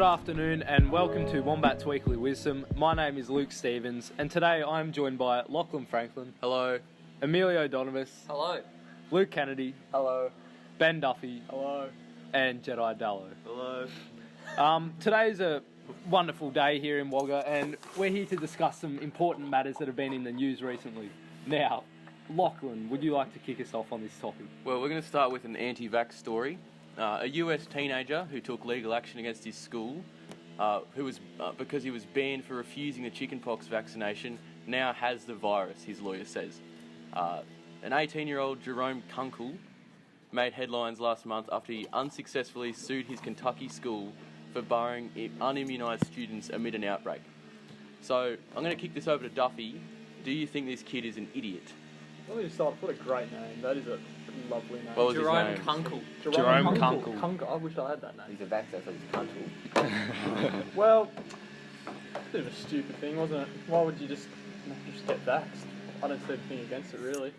Good afternoon and welcome to Wombats Weekly Wisdom. My name is Luke Stevens and today I'm joined by Lachlan Franklin. Hello. Emilio Donovis. Hello. Luke Kennedy. Hello. Ben Duffy. Hello. And Jedi Dallo. Hello. Today's a wonderful day here in Wagga and we're here to discuss some important matters that have been in the news recently. Now, Lachlan, would you like to kick us off on this topic? Well, we're going to start with an anti-vax story. A US teenager who took legal action against his school, because he was banned for refusing the chickenpox vaccination, now has the virus, his lawyer says. An 18-year-old Jerome Kunkel made headlines last month after he unsuccessfully sued his Kentucky school for barring unimmunised students amid an outbreak. So, I'm going to kick this over to Duffy. Do you think this kid is an idiot? Let me just start. What a great name. That is a lovely name. What was his Jerome name? Kunkel. Jerome Kunkel. Kunkel. I wish I had that name. He's a vaxxer, so he's a cunt. Well, bit of a stupid thing, wasn't it? Why would you just get vaxxed? I don't see anything against it, really.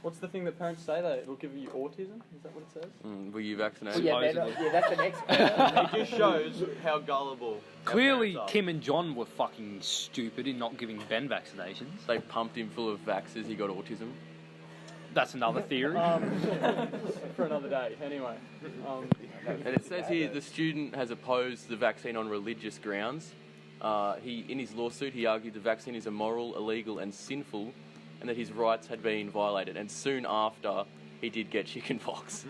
What's the thing that parents say that it'll give you autism? Is that what it says? Were you vaccinated? Well, yeah, that's the next part. It just shows how gullible. our Clearly, parents are. Kim and John were fucking stupid in not giving Ben vaccinations. They pumped him full of vaxxers, he got autism. That's another theory. For another day, anyway. And it says here the student has opposed the vaccine on religious grounds. In his lawsuit, he argued the vaccine is immoral, illegal, and sinful, and that his rights had been violated. And soon after, he did get chickenpox.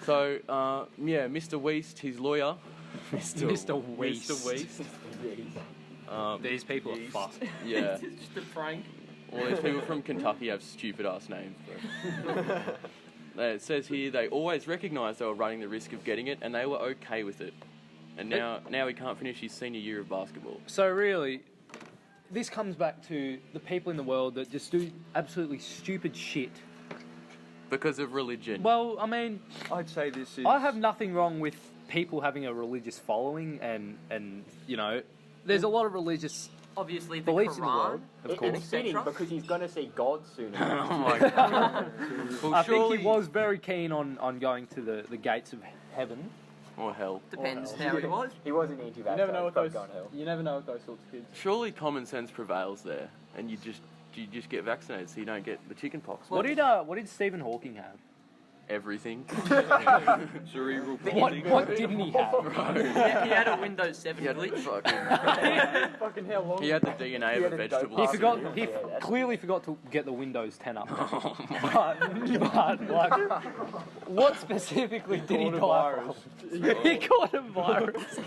So, Mr. Weist, his lawyer, Mr. Weist. Mr. Weist. These people are fucked. Yeah. It's just a prank. All these people from Kentucky have stupid-ass names, bro. It says here they always recognised they were running the risk of getting it, and they were okay with it. And now he can't finish his senior year of basketball. So really, this comes back to the people in the world that just do absolutely stupid shit. Because of religion. Well, I mean, I'd say this is. I have nothing wrong with people having a religious following and you know, there's a lot of religious Obviously, the beliefs in the Quran. world, of course. It's fitting because he's going to see God soon. Oh my god. Well, I surely... think he was very keen on going to the gates of heaven. Or hell. Depends Or how he was. He was an anti-vaxxer. You never know with those. Going to hell. You never know with those sorts of kids. Surely common sense prevails there, and you just get vaccinated so you don't get the chickenpox. What did Stephen Hawking have? Everything. Cerebral What didn't he have? He had a Windows 7 He had, glitch. Fucking hell long. he had the DNA of a vegetable. He forgot. He clearly forgot to get the Windows 10 up. but like, what specifically did he die from? He caught a virus.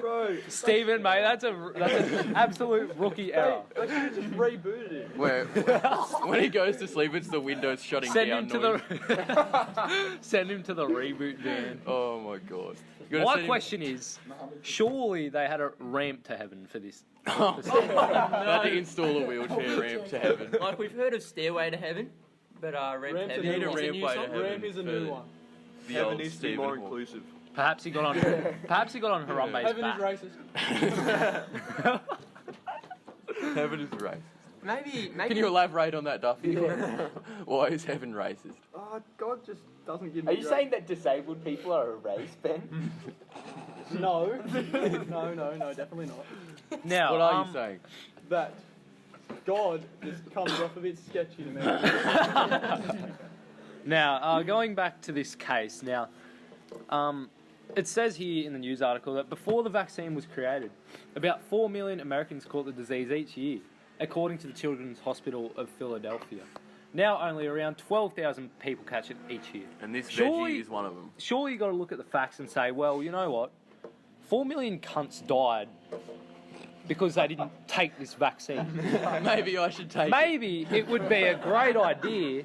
Bro, Stephen, mate, that's an absolute rookie error. they should have just rebooted it. Where when he goes to sleep, it's the Windows shutting Send down him to noise. send him to the reboot van. Oh my god. You gotta My send him- question is, surely they had a ramp to heaven for this. They had to install a wheelchair ramp to heaven. Like, we've heard of Stairway to Heaven, but Ramp Ramp's to a Heaven new is one. a new Rampway to song. Heaven. Ramp is a new for one. The Heaven old needs to be Stephen more Hawking. inclusive. Perhaps he got on Harambe's Heaven back. is racist. Heaven is racist. Maybe. Can you elaborate on that, Duffy? Why is heaven racist? God just doesn't give me. Are you saying that disabled people are a race, Ben? No. No, definitely not. Now, What are you saying? That God just comes off a bit sketchy to me. Now, going back to this case, now, it says here in the news article that before the vaccine was created, about 4 million Americans caught the disease each year, according to the Children's Hospital of Philadelphia. Now only around 12,000 people catch it each year. And this Surely- veggie is one of them. Surely you got to look at the facts and say, well, you know what? 4 million cunts died because they didn't take this vaccine. Maybe I should take it. Maybe it would be a great idea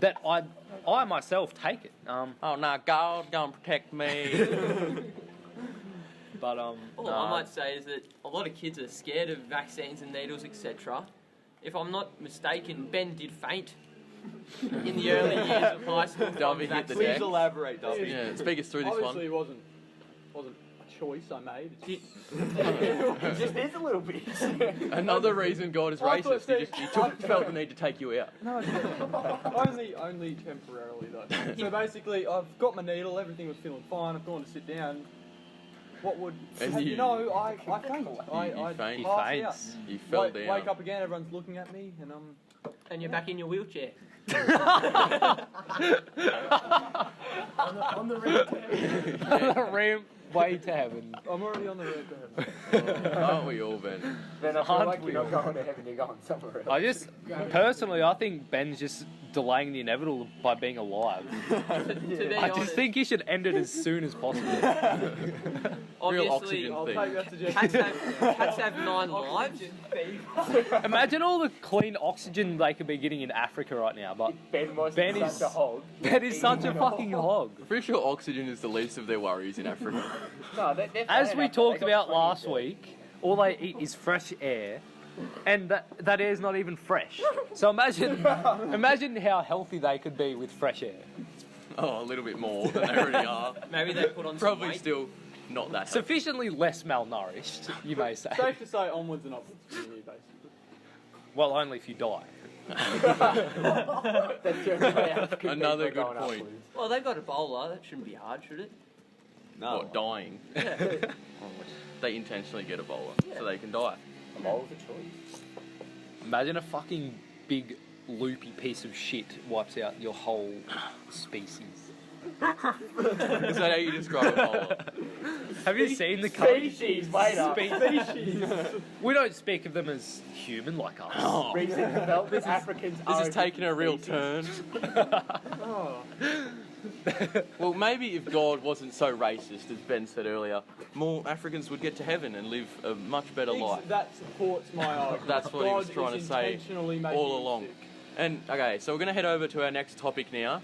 that I myself take it. Oh, no, God, don't protect me. But All I might say is that a lot of kids are scared of vaccines and needles, etc. If I'm not mistaken, Ben did faint in the early years of high school. from Duffy hit the vaccines. Please deck. elaborate, Duffy. Yeah, speak us through this Obviously, one. he wasn't a choice I made. It just is a little bit. Another reason God is I thought racist. He felt the need to take you out. No, only temporarily though. So basically, I've got my needle. Everything was feeling fine. I've gone to sit down. What would And you you- know? I faint. You I faint. He pass out. faints. You fell down. Wake up again. Everyone's looking at me, and And you're back in your wheelchair. on the red The ramp way to heaven. I'm already on the road to heaven. Aren't we all, Ben? Then I feel Aren't like we you're not all? going to heaven, you're going somewhere else. I just, personally, I think Ben's just delaying the inevitable by being alive. To be I honest, just think he should end it as soon as possible. Real obviously, oxygen I'll thing. take that suggestion. cats have 9 lives. Imagine all the clean oxygen they could be getting in Africa right now, but Ben was Ben such is- a hog. Ben is such a fucking hog. I'm pretty sure oxygen is the least of their worries in Africa. No, they're As fine we after talked they got about plenty last of week, all they eat is fresh air, and that air is not even fresh. So imagine how healthy they could be with fresh air. Oh, a little bit more than they already are. Maybe they put on some Probably weight. still not that healthy. Sufficiently less malnourished, you may say. Safe to say, onwards and upwards from here, basically. Well, only if you die. That's the only way African Another people are good going point. upwards. Well, they've got Ebola. That shouldn't be hard, should it? What, dying? Yeah. They intentionally get Ebola so they can die. Mole's a choice. Imagine a fucking big loopy piece of shit wipes out your whole species. Is that how you describe Ebola? Have you seen the colour? Species, wait up. We don't speak of them as human like us. Oh, Recent developments, Africans this are is taking a real species. turn. Oh. Well, maybe if God wasn't so racist, as Ben said earlier, more Africans would get to heaven and live a much better life. That supports my argument. That's what he was God trying is to say intentionally making all you along. sick. And okay, so we're going to head over to our next topic now.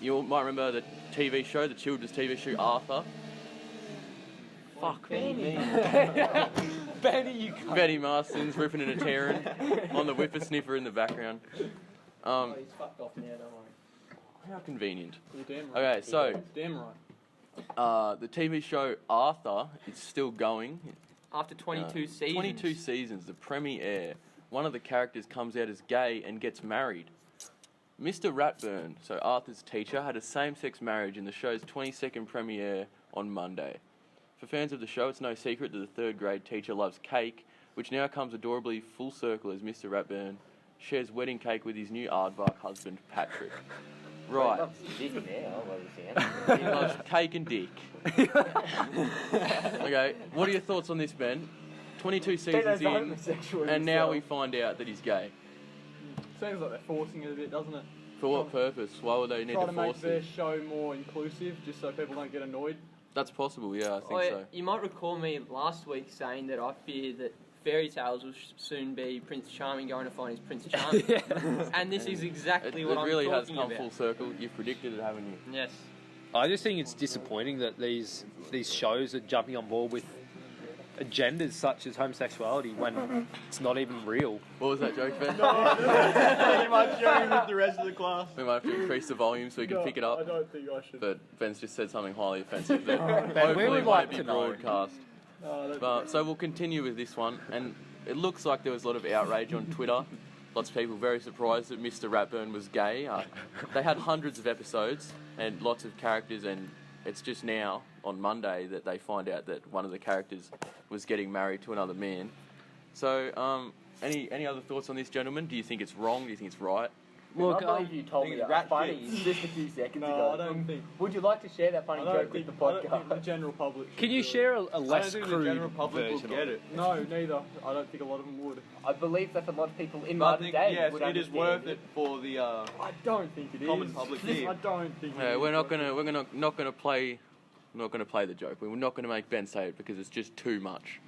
You might remember the TV show, the children's TV show Arthur. Fuck me. Benny, you can't. Betty Marston's ripping and a tearing on the whippersniffer in the background. He's fucked off now, don't worry. How convenient. You're damn right. Okay, so Damn right. the TV show Arthur is still going. After 22 seasons. 22 seasons, the premiere. One of the characters comes out as gay and gets married. Mr. Ratburn, so Arthur's teacher, had a same-sex marriage in the show's 22nd premiere on Monday. For fans of the show, it's no secret that the third-grade teacher loves cake, which now comes adorably full circle as Mr. Ratburn shares wedding cake with his new aardvark husband, Patrick. Right. Dick now, what was He loves cake and dick. Okay, what are your thoughts on this, Ben? 22 seasons in, and now we find out that he's gay. Seems like they're forcing it a bit, doesn't it? For what purpose? Why would they need Try to to make force their it? show more inclusive, just so people don't get annoyed. That's possible, yeah, I think Oh, so. you might recall me last week saying that I fear that fairy tales will soon be Prince Charming going to find his Prince Charming. And this is exactly It what I'm really has talking come about. full circle. You've predicted it, haven't you? Yes. I just think it's disappointing that these shows are jumping on board with agendas such as homosexuality when it's not even real. What was that joke, Ben? Pretty much sharing with the rest of the class. We might have to increase the volume so we can pick it I up. don't think I should. But Ben's just said something highly offensive that we hopefully would won't like be to know. broadcast. No, I don't But, so we'll continue with this one, and it looks like there was a lot of outrage on Twitter. Lots of people very surprised that Mr. Ratburn was gay. They had hundreds of episodes and lots of characters, and it's just now, on Monday, that they find out that one of the characters was getting married to another man. So, any other thoughts on this, gentlemen? Do you think it's wrong? Do you think it's right? Look, I believe you told me think that rat funny shits. just a few seconds No, ago. I don't think. Would you like to share that funny I don't joke think, with the I don't think the podcast? general public. can should you do it. share a I don't less think crude the general public will version get of it. No, neither. I don't think a lot of them would. I believe that a lot of people in But I modern think, day yes, would it is understand worth it for the. I don't think it is. Common public here. I don't think. No, it we're is. not gonna play the joke. We're not gonna make Ben say it because it's just too much.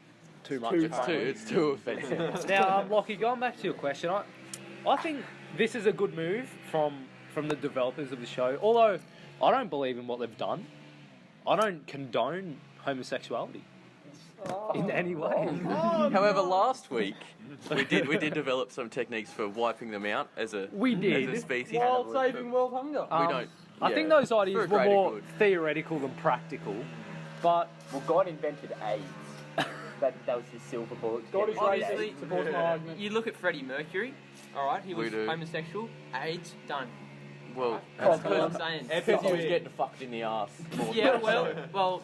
Too much. It's too offensive. Now, Lockie, going back to your question, I think this is a good move from the developers of the show. Although I don't believe in what they've done, I don't condone homosexuality in any way. However, last week we did develop some techniques for wiping them out as a We did. as a species. While saving world hunger. We don't. I think yeah, those for a ideas were greater more good. theoretical than practical. But Well, God invented AIDS. that was his silver bullet. God is Obviously- racist. Supports my argument. You look at Freddie Mercury, alright, he We was do. homosexual, AIDS, done. Well, That's that's what I'm saying. because he was getting fucked in the ass. Yeah, well,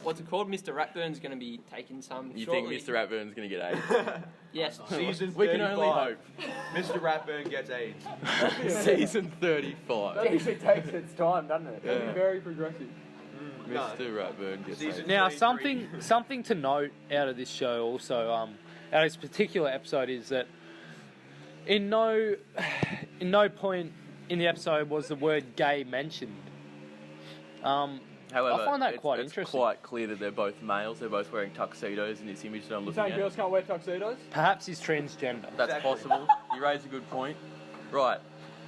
what's it called? Mr. Ratburn's going to be taking some You shortly. think Mr. Ratburn's going to get AIDS? Yes. Season 35. We can only hope. Mr. Ratburn gets AIDS. Season 35. It actually takes its time, doesn't it? That'd be very progressive. Mr. Ratburn gets Season AIDS. now 33. something to note out of this show also, out of this particular episode is that in no point in the episode was the word gay mentioned. However, I find that quite it's interesting. quite clear that they're both males. They're both wearing tuxedos in this image that I'm You looking saying at. girls can't wear tuxedos? Perhaps he's transgender. That's Exactly. possible. You raise a good point. Right.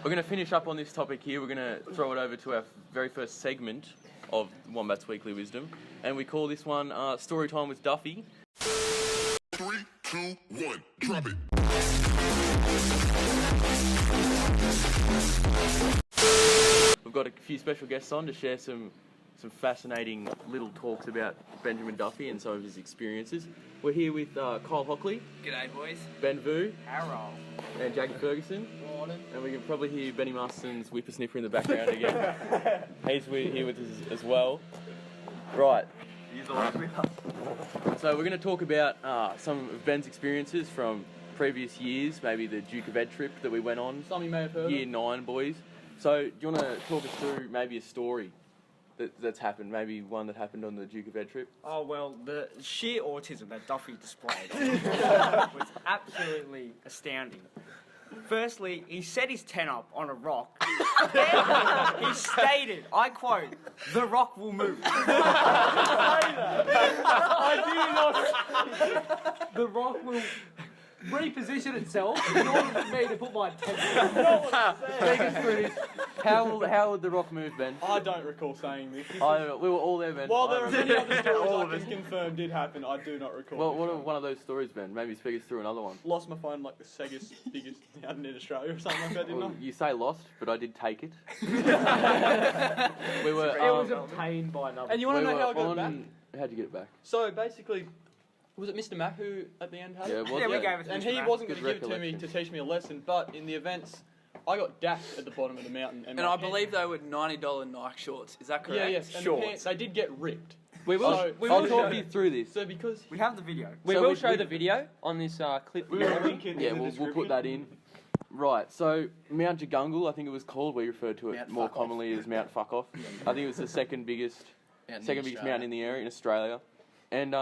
We're going to finish up on this topic here. We're going to throw it over to our very first segment of Wombats Weekly Wisdom. And we call this one Story Time with Duffy. 3, 2, 1, drop it. We've got a few special guests on to share some fascinating little talks about Benjamin Duffy and some of his experiences. We're here with Kyle Hockley, G'day, boys. Ben Vuey, Harold. and Jackie Ferguson. And we can probably hear Benny Marston's whippersnipper in the background again. He's here with us as well. Right. He's always with us. So we're going to talk about some of Ben's experiences from previous years, maybe the Duke of Ed trip that we went on. Some you may have heard Year of. 9 boys. So do you want to talk us through maybe a story that's happened, maybe one that happened on the Duke of Ed trip? Oh, well, the sheer autism that Duffy displayed was absolutely astounding. Firstly, he set his tent up on a rock. Then he stated, I quote, "The rock will move." The rock will reposition itself in order for me to put my tent. Take us through this. How would the rock move, Ben? I don't recall saying this. We were all there, Ben. While there are many other stories All I of can us. confirm did happen, I do not recall. Well, this what are one. one of those stories, Ben? Maybe speak us through another one. Lost my phone like the biggest town in Australia or something like that, didn't Well, I? you say lost, but I did take it. We were. It was obtained by another. And you want we to know were how I got it on- back? How'd you get it back? So basically, was it Mr. Mac who at the end had Yeah, it? it was. Yeah, we gave it to And Mr. he Mac. wasn't Good going to give it to me recollection. to teach me a lesson, but in the events, I got dashed at the bottom of the mountain. And I believe they were $90 Nike shorts. Is that correct? Yeah, yes. And the pants, they did get ripped. We will. So- we I'll will talk show. you through this. So because We have the video. We So will we- show we- the video on this clip. We will link it Yeah, in the we'll description. put that in. Right, so Mount Jagungal, I think it was called. We refer to it Mount more Fuck Off. commonly as Mount Fuck Off. I think it was the second biggest mountain in the area in Australia, and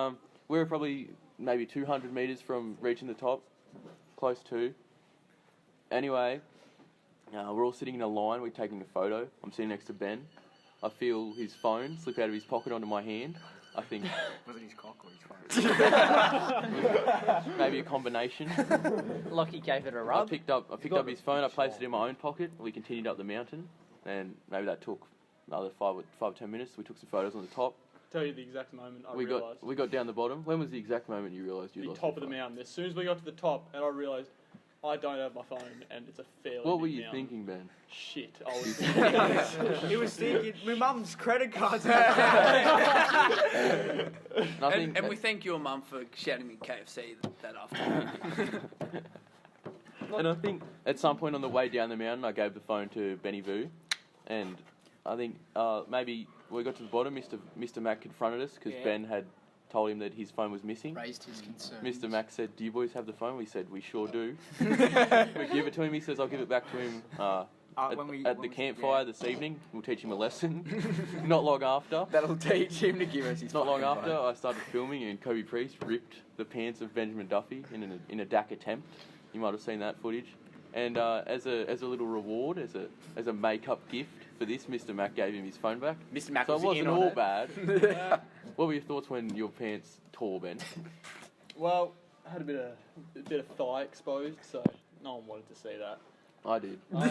we were probably maybe 200 metres from reaching the top, close to. Anyway, we're all sitting in a line. We're taking a photo. I'm sitting next to Ben. I feel his phone slip out of his pocket onto my hand. I think Was it his cock or his phone? maybe a combination. Lockie gave it a I rub. picked up his phone. I placed it in my own pocket. We continued up the mountain, and maybe that took another 5 or 10 minutes. We took some photos on the top. tell you the exact moment I We realised. got down the bottom. When was the exact moment you realised you The lost top your of the phone? mountain. As soon as we got to the top, and I realised I don't have my phone, and it's a fairly What were big you mountain. thinking, Ben? Shit, I was thinking. He was thinking, my mum's credit card's Nothing. And we thank your mum for shouting me KFC that afternoon. And I think at some point on the way down the mountain, I gave the phone to Benny Vu, and I think maybe we got to the bottom. Mr. Mac confronted us because Yeah. Ben had told him that his phone was missing. Raised his concern. Mr. Mac said, "Do you boys have the phone?" We said, "We sure do." We give it to him. He says, "I'll give it back to him at the campfire this evening. We'll teach him a lesson." Not long after. That'll teach him to give us his Not long fucking after, phone. I started filming, and Kobe Priest ripped the pants of Benjamin Duffy in a DAC attempt. You might have seen that footage. And as a little reward, as a make-up gift for this, Mr. Mac gave him his phone back. Mr. Mac So it was wasn't in on all it. bad. What were your thoughts when your pants tore, Ben? Well, I had a bit of thigh exposed, so no one wanted to see that. I did. I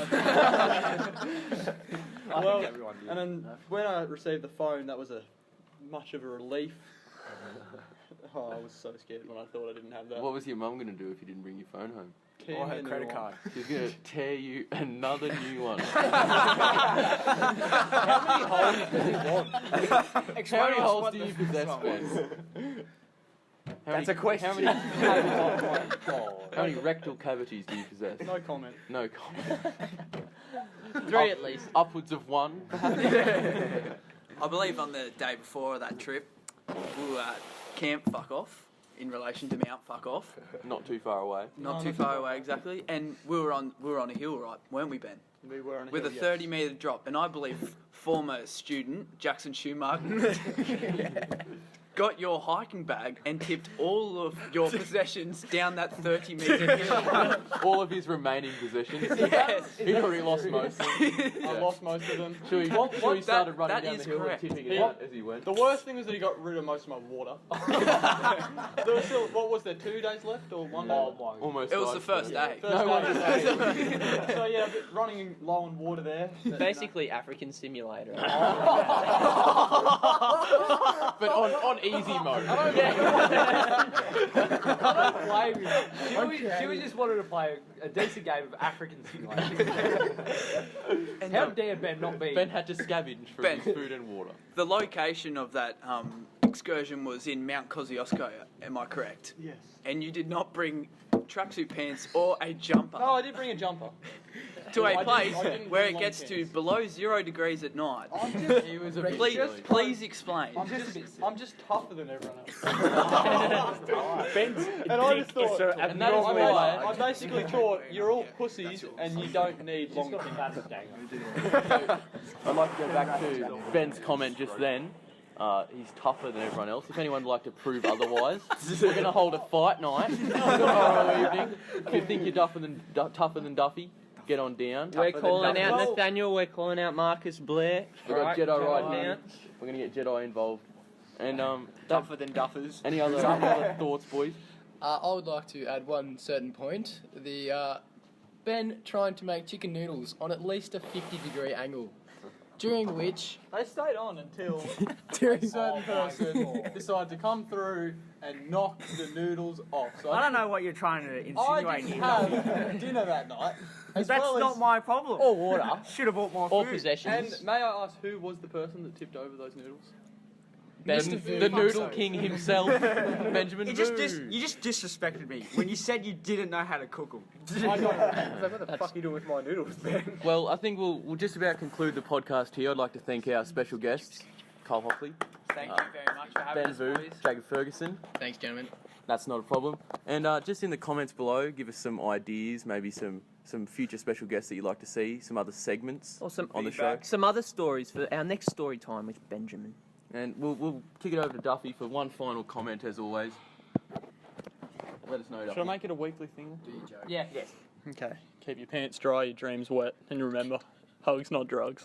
Well, think everyone did. And then when I received the phone, that was much of a relief. Oh, I was so scared when I thought I didn't have that. What was your mum going to do if you didn't bring your phone home? Or her credit card. She's going to tear you another new one. How many holes does he want? How many holes do you possess, Ben? That's a question. How many rectal cavities do you possess? No comment. No comment. 3 at least. Upwards of 1, perhaps? I believe on the day before that trip, we were at Camp Fuck Off, in relation to Mount Fuck Off. Not too far away. Not too far away, exactly. And we were on a hill, right? Weren't we, Ben? We were on a With a hill, 30-metre drop. And I believe former student, Jackson Schumacher, got your hiking bag and tipped all of your possessions down that 30-metre hill. All of his remaining possessions. Yes. He'd already lost most of them. I lost most of them. Sure, he started running that down the is hill correct. and tipping it He- out as he went. The worst thing was that he got rid of most of my water. There was still, what was there, 2 days left or 1 day left? Almost It was died the first day. First No wonder. day. So yeah, a bit running low on water there. But, Basically, African simulator. But on easy mode. I don't blame you. She was just wanted to play a decent game of African simulator. How dare Ben not be? Ben had to scavenge for Ben. his food and water. The location of that excursion was in Mount Kosciuszko, am I correct? Yes. And you did not bring tracksuit pants or a jumper No, I did bring a jumper. to I a didn't- place I didn't where bring it long gets to pants. below 0 degrees at night. He was a bit Please, silly. please explain. I'm just tougher than everyone else. Ben's And I just thought, And that is I why basically thought you're all pussies and you don't need long pants. I'd like to go back to Ben's comment just then. He's tougher than everyone else. If anyone would like to prove otherwise, we're going to hold a fight night tomorrow evening. If you think you're tougher than Duffy, get on down. We're calling out Well- Nathaniel. We're calling out Marcus Blair. We've got Jedi right now. here. We're going to get Jedi involved. And Tougher than Duffers. any other thoughts, boys? I would like to add one certain point. The Ben trying to make chicken noodles on at least a 50-degree angle, during which They stayed on until during a certain person decided to come through and knock the noodles off. So I don't know what you're trying to I insinuate didn't here. have dinner that night. As That's well not as, my problem. Or water. Should have bought more Or food. possessions. And may I ask who was the person that tipped over those noodles? Mr. Vuey. The Noodle King himself, Benjamin You Vuey. just disrespected me when you said you didn't know how to cook them. I don't know. What the fuck you doing with my noodles, man? Well, I think we'll just about conclude the podcast here. I'd like to thank our special guests, Carl Hockley, Thank you very much for having Ben us, Vu, boys. Jacob Ferguson. Thanks, gentlemen. That's not a problem. And just in the comments below, give us some ideas, maybe some future special guests that you'd like to see, some other segments Or some on the show. Some other stories for our next story time with Benjamin. And we'll kick it over to Duffy for one final comment, as always. Let us know, Duffy. Should I make it a weekly thing? Yeah. Yes. Okay. Keep your pants dry, your dreams wet, and remember, hugs not drugs.